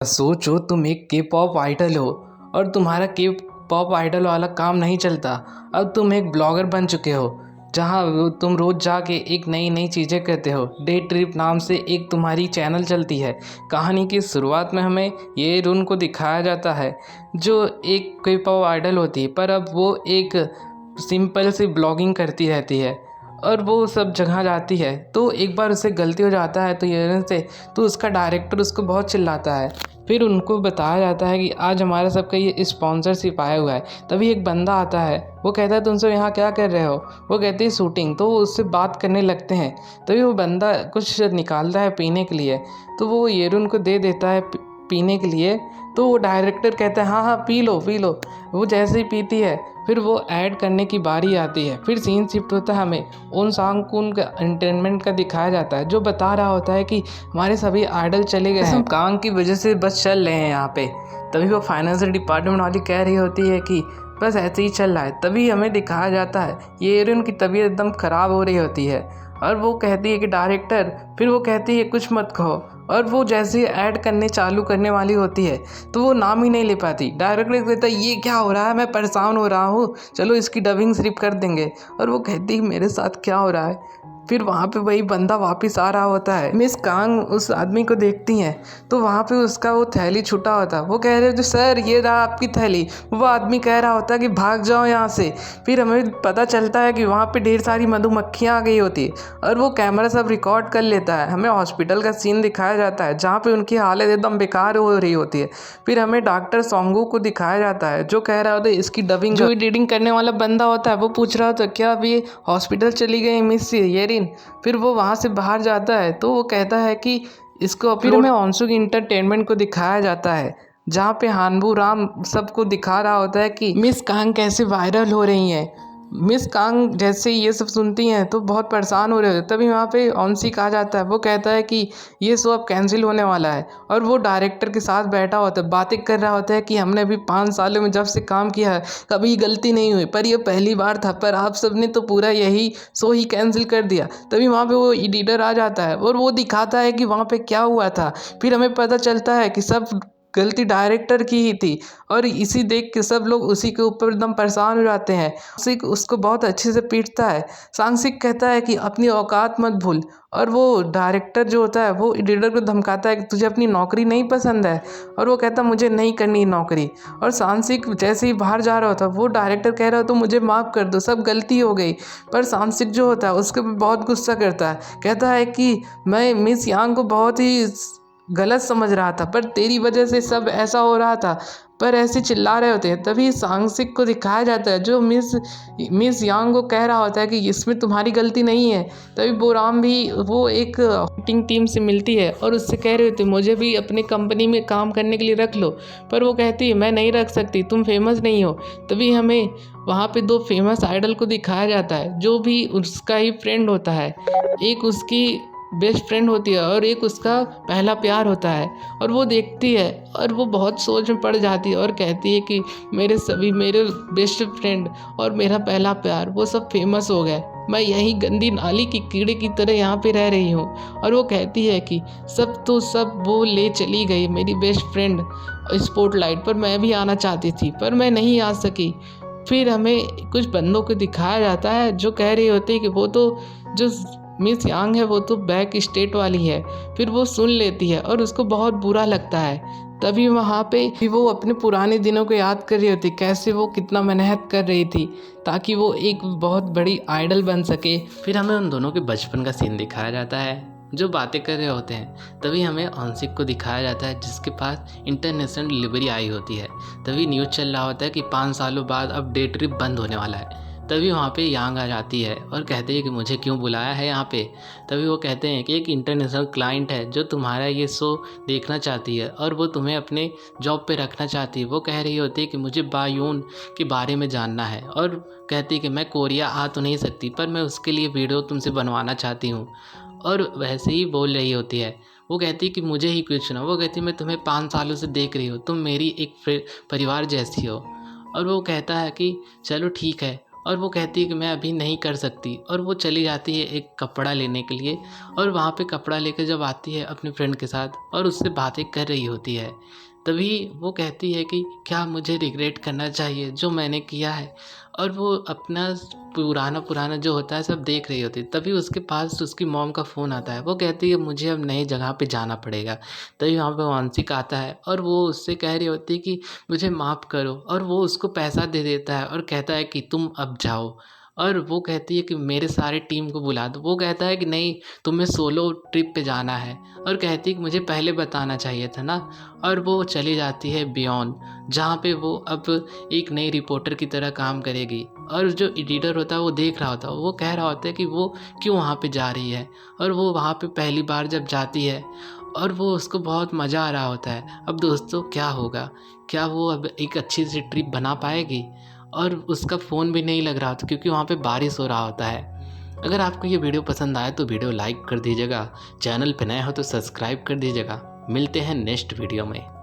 सोचो तुम एक के पॉप आइडल हो और तुम्हारा के पॉप आइडल वाला काम नहीं चलता। अब तुम एक ब्लॉगर बन चुके हो जहाँ तुम रोज़ जाके एक नई नई चीज़ें करते हो। डे ट्रिप नाम से एक तुम्हारी चैनल चलती है। कहानी की शुरुआत में हमें ये रुन को दिखाया जाता है जो एक के पॉप आइडल होती है, पर अब वो एक सिंपल सी ब्लॉगिंग करती रहती है और वो सब जगह जाती है। तो एक बार उससे गलती हो जाता है तो उसका डायरेक्टर उसको बहुत चिल्लाता है। फिर उनको बताया जाता है कि आज हमारा सबका ये स्पॉन्सरशिप आया हुआ है। तभी एक बंदा आता है, वो कहता है तुम सब यहाँ क्या कर रहे हो। वो कहते हैं शूटिंग। तो वो उससे बात करने लगते हैं। तभी वो बंदा कुछ निकालता है पीने के लिए, तो वो येरुन को दे देता है पीने के लिए। तो वो डायरेक्टर कहता है हाँ हाँ पी लो पी लो। वो जैसे ही पीती है फिर वो ऐड करने की बारी आती है। फिर सीन शिफ्ट होता है, हमें उन सांग कून का एंटरटेनमेंट का दिखाया जाता है जो बता रहा होता है कि हमारे सभी आइडल चले गए हैं, काम की वजह से बस चल रहे हैं यहाँ पे। तभी वो फाइनेंशियल डिपार्टमेंट वाली कह रही होती है कि बस ऐसे ही चल रहा है। तभी हमें दिखाया जाता है ये एरियन की तबीयत एकदम ख़राब हो रही होती है और वो कहती है कि डायरेक्टर, फिर वो कहती है कुछ मत कहो। और वो जैसे ऐड करने चालू करने वाली होती है तो वो नाम ही नहीं ले पाती। डायरेक्टर कहता है ये क्या हो रहा है, मैं परेशान हो रहा हूँ, चलो इसकी डबिंग सिर्फ कर देंगे। और वो कहती है मेरे साथ क्या हो रहा है। फिर वहाँ पे वही बंदा वापस आ रहा होता है। मिस कांग उस आदमी को देखती हैं तो वहाँ पे उसका वो थैली छूटा होता है। वो कह रहे होते सर ये रहा आपकी थैली। वो आदमी कह रहा होता है कि भाग जाओ यहाँ से। फिर हमें पता चलता है कि वहाँ पे ढेर सारी मधुमक्खियाँ आ गई होती है और वो कैमरा सब रिकॉर्ड कर लेता है। हमें हॉस्पिटल का सीन दिखाया जाता है जहाँ पे उनकी हालत एकदम बेकार हो रही होती है। फिर हमें डॉक्टर सोंगू को दिखाया जाता है जो कह रहा होता है इसकी डबिंग। जो एडिटिंग करने वाला बंदा होता है वो पूछ रहा होता है क्या अभी हॉस्पिटल चली गई मिस येरिन। फिर वो वहाँ से बाहर जाता है तो वो कहता है कि इसको। फिर हमें ऑनसू की इंटरटेनमेंट को दिखाया जाता है जहाँ पे हानबू राम सबको दिखा रहा होता है कि मिस कांग कैसे वायरल हो रही हैं। मिस कांग जैसे ये सब सुनती हैं तो बहुत परेशान हो रहे होते। तभी वहाँ पे ऑनसी कहा जाता है, वो कहता है कि ये शो अब कैंसिल होने वाला है। और वो डायरेक्टर के साथ बैठा होता है, बातें कर रहा होता है कि हमने अभी 5 सालों में जब से काम किया है कभी गलती नहीं हुई, पर ये पहली बार था, पर आप सब ने तो पूरा यही शो ही कैंसिल कर दिया। तभी वहाँ पे वो एडिटर आ जाता है और वो दिखाता है कि वहाँ पे क्या हुआ था। फिर हमें पता चलता है कि सब गलती डायरेक्टर की ही थी और इसी देख के सब लोग उसी के ऊपर एकदम परेशान हो जाते हैं। सांगसिक उसको बहुत अच्छे से पीटता है। सांगसिक कहता है कि अपनी औकात मत भूल। और वो डायरेक्टर जो होता है वो एडिटर को धमकाता है कि तुझे अपनी नौकरी नहीं पसंद है। और वो कहता मुझे नहीं करनी नौकरी। और सांगसिक जैसे ही बाहर जा रहा होता वो डायरेक्टर कह रहा हो तो मुझे माफ़ कर दो, सब गलती हो गई। पर सांगसिक जो होता है उसके ऊपर बहुत गुस्सा करता है, कहता है कि मैं मिस यांग को बहुत ही गलत समझ रहा था, पर तेरी वजह से सब ऐसा हो रहा था। पर ऐसे चिल्ला रहे होते हैं। तभी सांगसिक को दिखाया जाता है जो मिस यांग को कह रहा होता है कि इसमें तुम्हारी गलती नहीं है। तभी बोराम भी वो एक एक्टिंग टीम से मिलती है और उससे कह रहे होते मुझे भी अपनी कंपनी में काम करने के लिए रख लो। पर वो कहती है मैं नहीं रख सकती, तुम फेमस नहीं हो। तभी हमें वहाँ पे 2 फेमस आइडल को दिखाया जाता है जो भी उसका ही फ्रेंड होता है। एक उसकी बेस्ट फ्रेंड होती है और एक उसका पहला प्यार होता है। और वो देखती है और वो बहुत सोच में पड़ जाती है और कहती है कि मेरे बेस्ट फ्रेंड और मेरा पहला प्यार वो सब फेमस हो गए, मैं यही गंदी नाली की कीड़े की तरह यहाँ पे रह रही हूँ। और वो कहती है कि सब वो ले चली गई मेरी बेस्ट फ्रेंड स्पॉटलाइट पर, मैं भी आना चाहती थी पर मैं नहीं आ सकी। फिर हमें कुछ बंदों को दिखाया जाता है जो कह रहे होते हैं कि वो तो जो मिस यांग है वो तो बैक स्टेट वाली है। फिर वो सुन लेती है और उसको बहुत बुरा लगता है। तभी वहाँ पे वो अपने पुराने दिनों को याद कर रही होती, कैसे वो कितना मेहनत कर रही थी ताकि वो एक बहुत बड़ी आइडल बन सके। फिर हमें उन दोनों के बचपन का सीन दिखाया जाता है जो बातें कर रहे होते हैं। तभी हमें ऑनसिक को दिखाया जाता है जिसके पास इंटरनेशनल डिलीवरी आई होती है। तभी न्यूज़ चल रहा होता है कि 5 सालों बाद अब डे ट्रिप बंद होने वाला है। तभी वहाँ पे यांग आ जाती है और कहती है कि मुझे क्यों बुलाया है यहाँ पे। तभी वो कहते हैं कि एक इंटरनेशनल क्लाइंट है जो तुम्हारा ये शो देखना चाहती है और वो तुम्हें अपने जॉब पे रखना चाहती है। वो कह रही होती है कि मुझे बायून के बारे में जानना है और कहती है कि मैं कोरिया आ तो नहीं सकती पर मैं उसके लिए वीडियो तुमसे बनवाना चाहती हूँ। और वैसे ही बोल रही होती है। वो कहती है कि मुझे ही कुछ ना। वो कहती है मैं तुम्हें 5 सालों से देख रही हूँ, तुम मेरी एक परिवार जैसी हो। और वो कहता है कि चलो ठीक है। और वो कहती है कि मैं अभी नहीं कर सकती, और वो चली जाती है एक कपड़ा लेने के लिए। और वहाँ पे कपड़ा लेकर जब आती है अपने फ्रेंड के साथ और उससे बातें कर रही होती है, तभी वो कहती है कि क्या मुझे रिग्रेट करना चाहिए जो मैंने किया है। और वो अपना पुराना पुराना जो होता है सब देख रही होती है, तभी उसके पास उसकी मॉम का फ़ोन आता है। वो कहती है मुझे अब नई जगह पे जाना पड़ेगा। तभी वहाँ पे वांशिक आता है और वो उससे कह रही होती है कि मुझे माफ़ करो, और वो उसको पैसा दे देता है और कहता है कि तुम अब जाओ। और वो कहती है कि मेरे सारे टीम को बुला दो। वो कहता है कि नहीं, तुम्हें सोलो ट्रिप पे जाना है, और कहती है कि मुझे पहले बताना चाहिए था ना। और वो चली जाती है बियॉन्ड, जहाँ पे वो अब एक नई रिपोर्टर की तरह काम करेगी। और जो एडिटर होता है वो देख रहा होता है, वो कह रहा होता है कि वो क्यों वहाँ पे जा रही है। और वो वहाँ पे पहली बार जब जाती है और वो उसको बहुत मज़ा आ रहा होता है। अब दोस्तों क्या होगा, क्या वो अब एक अच्छी सी ट्रिप बना पाएगी? और उसका फ़ोन भी नहीं लग रहा था क्योंकि वहाँ पे बारिश हो रहा होता है। अगर आपको ये वीडियो पसंद आए तो वीडियो लाइक कर दीजिएगा, चैनल पे नए हो तो सब्सक्राइब कर दीजिएगा। मिलते हैं नेक्स्ट वीडियो में।